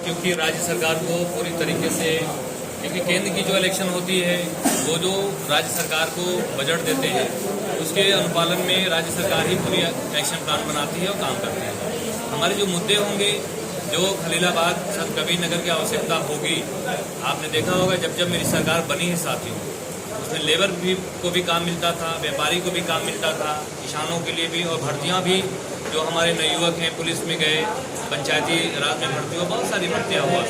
क्योंकि राज्य सरकार को पूरी तरीके से, क्योंकि केंद्र की जो इलेक्शन होती है वो जो राज्य सरकार को बजट देते हैं उसके अनुपालन में राज्य सरकार ही पूरी एक्शन प्लान बनाती है और काम करती है। हमारे जो मुद्दे होंगे, जो खलीलाबाद संत कबीर नगर की आवश्यकता होगी, आपने देखा होगा जब जब मेरी सरकार बनी है साथियों, उसमें लेबर को भी काम मिलता था, व्यापारी को भी काम मिलता था, किसानों के लिए भी, और भर्तियाँ भी जो हमारे नवयुवक हैं पुलिस में गए, पंचायती राज में भर्ती हो, बहुत सारी भर्तियाँ हुआ।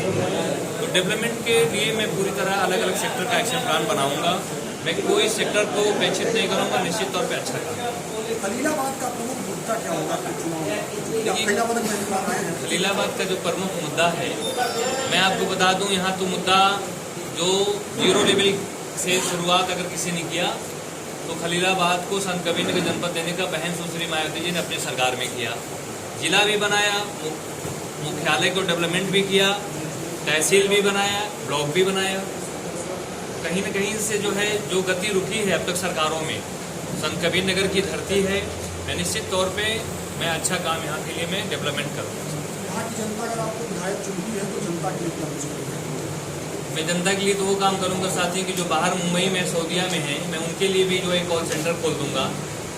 तो डेवलपमेंट के लिए मैं पूरी तरह अलग अलग सेक्टर का एक्शन प्लान बनाऊंगा। मैं कोई सेक्टर को उपेक्षित नहीं करूंगा, निश्चित तौर पे अच्छा करूँगा। खलीलाबाद का प्रमुख मुद्दा क्या होगा खलीलाबाद का जो प्रमुख मुद्दा है, मैं आपको बता दूं, यहाँ तो मुद्दा जो जीरो लेवल से शुरुआत अगर किसी ने किया तो खलीलाबाद को संत कबीर नगर जनपद देने का बहन सुश्री मायावती जी ने अपनी सरकार में किया। जिला भी बनाया, मुख्यालय को डेवलपमेंट भी किया, तहसील भी बनाया, ब्लॉक भी बनाया। कहीं न कहीं से जो है जो गति रुकी है अब तक सरकारों में, संत कबीर नगर की धरती है। मैं निश्चित तौर पे मैं अच्छा काम यहाँ के लिए मैं डेवलपमेंट करूँगा। यहाँ की जनता अगर आपको विधायक चुनती है तो जनता के लिए क्या करेंगे? मैं जनता के लिए तो वो काम करूँगा साथी कि जो बाहर मुंबई में, सऊदीया में हैं, मैं उनके लिए भी जो एक कॉल सेंटर खोल दूँगा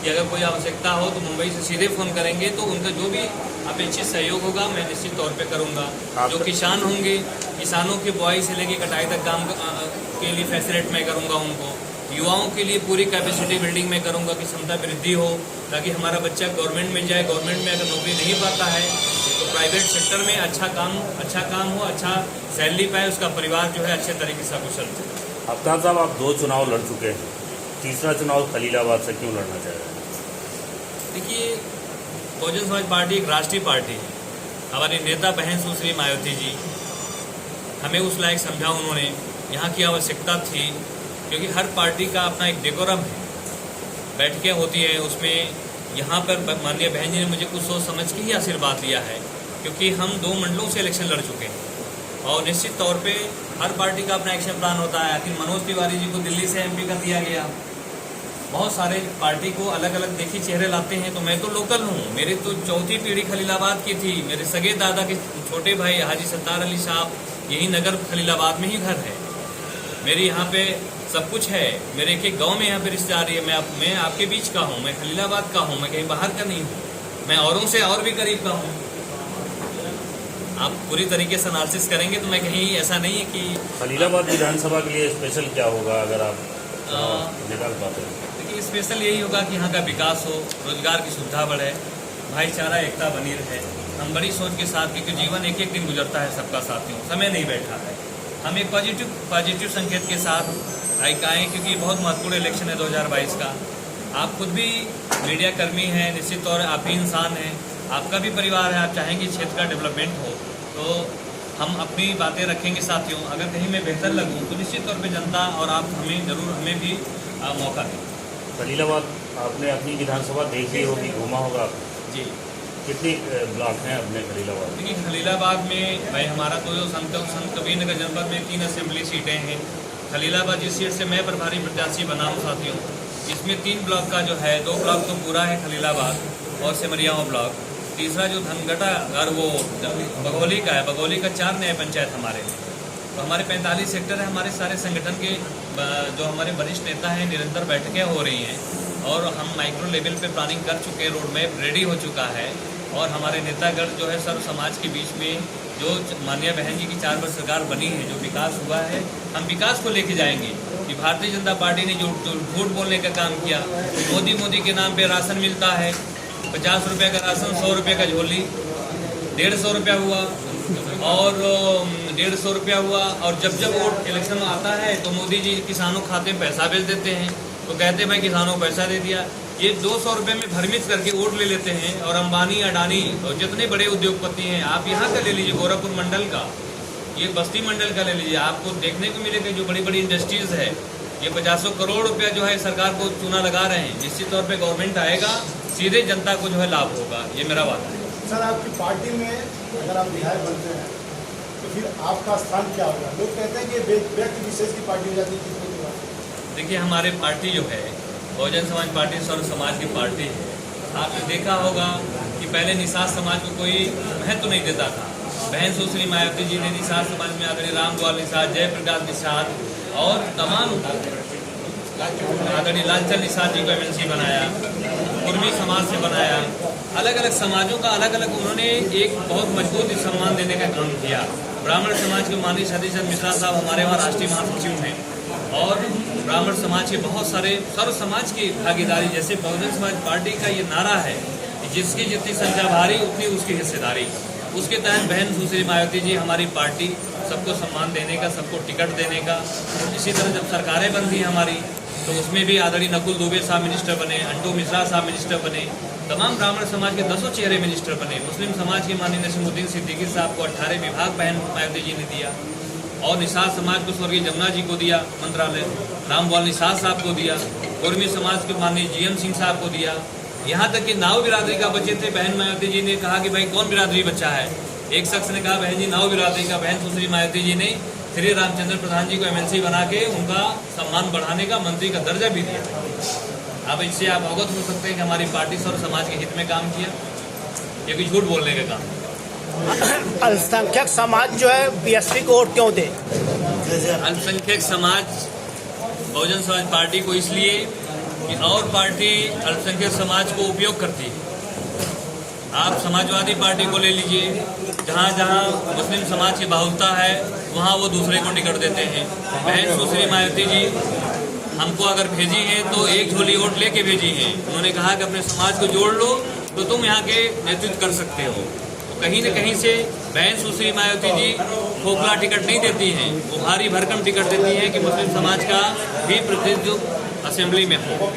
कि अगर कोई आवश्यकता हो तो मुंबई से सीधे फ़ोन करेंगे तो उनका जो भी अपेक्षित सहयोग होगा मैं निश्चित तौर पे करूँगा। जो किसान होंगे, किसानों की बुआई से लेकर कटाई तक काम के लिए फैसिलिटेट मैं करूँगा उनको। युवाओं के लिए पूरी कैपेसिटी बिल्डिंग में करूँगा कि क्षमता वृद्धि हो, ताकि हमारा बच्चा गवर्नमेंट में जाए। गवर्नमेंट में अगर नौकरी नहीं पाता है तो प्राइवेट सेक्टर में अच्छा काम हो, अच्छा सैलरी पाए, उसका परिवार जो है अच्छे तरीके से कुशल चले। अफ्ताब साहब, आप 2 चुनाव लड़ चुके हैं, तीसरा चुनाव खलीलाबाद से क्यों लड़ना चाह रहे हैं? देखिए, बहुजन समाज पार्टी एक राष्ट्रीय पार्टी है। हमारे नेता बहन सुश्री मायावती जी हमें उस लायक समझा, उन्होंने यहाँ की आवश्यकता थी, क्योंकि हर पार्टी का अपना एक डेकोरम है, बैठकें होती हैं, उसमें यहाँ पर माननीय बहन जी ने मुझे कुछ सोच समझ के ही आशीर्वाद लिया है, क्योंकि हम 2 मंडलों से इलेक्शन लड़ चुके हैं और निश्चित तौर पे हर पार्टी का अपना एक्शन प्लान होता है। आखिर मनोज तिवारी जी को दिल्ली से MP कर दिया गया, बहुत सारे पार्टी को अलग अलग देखी चेहरे लाते हैं, तो मैं तो लोकल हूँ। मेरी तो 4थी पीढ़ी खलीलाबाद की थी, मेरे सगे दादा के छोटे भाई हाजी सत्तार अली साहब, यही नगर खलीलाबाद में ही घर है। मेरी यहाँ पे सब कुछ है, मेरे एक गांव में यहाँ पे रिश्तेदारी है। मैं आपके बीच का हूँ, मैं खलीलाबाद का हूँ, मैं कहीं बाहर का नहीं हूँ, मैं औरों से और भी करीब का हूँ। आप पूरी तरीके से एनालिसिस करेंगे तो मैं कहीं ऐसा नहीं है कि खलीलाबाद विधानसभा के लिए स्पेशल क्या होगा अगर आप निकाल पाते हैं? देखिए, स्पेशल यही होगा कि यहाँ का विकास हो, रोजगार की सुविधा बढ़े, भाईचारा एकता बनी रहे। हम बड़ी सोच के साथ, क्योंकि जीवन एक एक दिन गुजरता है सबका साथियों, समय नहीं बैठा है, हम एक पॉजिटिव संकेत के साथ आए, क्योंकि बहुत महत्वपूर्ण इलेक्शन है 2022 का। आप खुद भी मीडिया कर्मी हैं, निश्चित तौर आप भी इंसान हैं, आपका भी परिवार है, आप चाहेंगे क्षेत्र का डेवलपमेंट हो, तो हम अपनी बातें रखेंगे साथियों। अगर कहीं मैं बेहतर लगूं तो निश्चित तौर पे जनता और आप हमें भी मौका दें। खलीलाबाद आपने अपनी विधानसभा देखी होगी, घूमा होगा जी। कितनी ब्लॉक हैं अपने खलीलाबाद? देखिए, खलीलाबाद में भाई हमारा तो जो संत कबीर नगर जनपद में 3 असेंबली सीटें हैं। खलीलाबाद जिस सीट से मैं प्रभारी प्रत्याशी बना हूँ साथियों, इसमें 3 ब्लॉक का जो है, 2 ब्लॉक तो पूरा है खलीलाबाद और सिमरियाओं ब्लॉक, तीसरा जो धनगटा और वो बघौली का है, बघौली का 4 नए पंचायत हमारे हैं। तो हमारे 45 सेक्टर है। हमारे सारे संगठन के जो हमारे वरिष्ठ नेता हैं, निरंतर बैठकें हो रही हैं और हम माइक्रो लेवल पे प्लानिंग कर चुके हैं, रोड मैप रेडी हो चुका है और हमारे नेतागढ़ जो है सर्व समाज के बीच में जो माननीय बहन जी की 4 वर्ष सरकार बनी है, जो विकास हुआ है, हम विकास को लेके जाएंगे। कि भारतीय जनता पार्टी ने जो झूठ बोलने का काम किया, मोदी के नाम पे राशन मिलता है, 50 रुपये का राशन, 100 रुपये का झोली, 150 रुपया हुआ और 150 रुपया हुआ। और जब वोट इलेक्शन आता है तो मोदी जी किसानों खाते में पैसा भेज देते हैं, तो कहते हैं भाई किसानों को पैसा दे दिया। ये 200 रुपये में भ्रमित करके वोट ले लेते हैं। और अंबानी, अडानी और जितने बड़े उद्योगपति हैं, आप यहाँ का ले लीजिए, गोरखपुर मंडल का, ये बस्ती मंडल का ले लीजिए, आपको देखने को मिलेगा जो बड़ी बड़ी इंडस्ट्रीज है, ये 50 करोड़ रुपया जो है सरकार को चूना लगा रहे हैं। निश्चित तौर पे गवर्नमेंट आएगा, सीधे जनता को जो है लाभ होगा, ये मेरा वादा है। सर, आपकी पार्टी में अगर आप विधायक बनते हैं तो फिर आपका स्थान क्या होगा? लोग कहते हैं कि व्यक्ति विशेष की पार्टी हो जाती है। देखिए, हमारे पार्टी जो है बहुजन समाज पार्टी सर्व समाज की पार्टी है। आपने देखा होगा कि पहले निषाद समाज को कोई महत्व नहीं देता था, बहन सुश्री मायावती जी ने निषाद समाज में आदरणीय रामगोपाल निषाद, जयप्रकाश निषाद और तमाम आदरणीय लालचंद निषाद जी को एमएलसी बनाया, कुर्मी समाज से बनाया। अलग अलग समाजों का अलग अलग उन्होंने एक बहुत मजबूत सम्मान देने का काम किया। ब्राह्मण समाज के माननीय सतीश चंद्र मिश्रा साहब हमारे वहाँ राष्ट्रीय महासचिव हैं और ब्राह्मण समाज के बहुत सारे सर्व समाज की भागीदारी, जैसे बहुजन समाज पार्टी का ये नारा है, जिसकी जितनी संख्या भारी उतनी उसकी हिस्सेदारी। उसके तहत बहन सुश्री मायावती जी हमारी पार्टी सबको सम्मान देने का, सबको टिकट देने का। इसी तरह जब सरकारें बनती हमारी तो उसमें भी आदरणीय नकुल दुबे साहब मिनिस्टर बने, अंटू मिश्रा साहब मिनिस्टर बने, तमाम ब्राह्मण समाज के 10 चेहरे मिनिस्टर बने। मुस्लिम समाज के माननीय नसीमुद्दीन सिद्दीकी साहब को 18 विभाग बहन मायावती जी ने दिया और निषाद समाज को स्वर्गीय जमुना जी को दिया मंत्रालय, रामगोपाल निषाद साहब को दिया, कुर्मी समाज के माननीय जीएम सिंह साहब को दिया। यहाँ तक कि नाव बिरादरी का बच्चे थे, बहन मायावती जी ने कहा कि भाई कौन बिरादरी बच्चा है। एक शख्स ने कहा बहन जी नाव बिरादरी का, बहन सुश्री मायावती जी ने श्री रामचंद्र प्रधान जी को एमएलसी बना के उनका सम्मान बढ़ाने का, मंत्री का दर्जा भी दिया। अब इससे आप अवगत हो सकते हैं कि हमारी पार्टी सर्व समाज के हित में काम किया, ये भी झूठ बोलने का काम। अल्पसंख्यक समाज जो है बीएसपी को वोट क्यों दे? अल्पसंख्यक समाज बहुजन समाज पार्टी को इसलिए कि और पार्टी अल्पसंख्यक समाज को उपयोग करती है। आप समाजवादी पार्टी को ले लीजिए, जहाँ जहाँ मुस्लिम समाज की बहुलता है वहाँ वो दूसरे को टिकट देते हैं। बहन सुश्री मायावती जी हमको अगर भेजी हैं तो एक झोली वोट लेके भेजी हैं। उन्होंने कहा कि अपने समाज को जोड़ लो तो तुम यहाँ के नेतृत्व कर सकते हो। तो कहीं न कहीं से बहन सुश्री मायावती जी खोखला टिकट नहीं देती हैं, वो भारी भरकम टिकट देती हैं कि मुस्लिम समाज का भी प्रतिनिधित्व असेंबली में हो।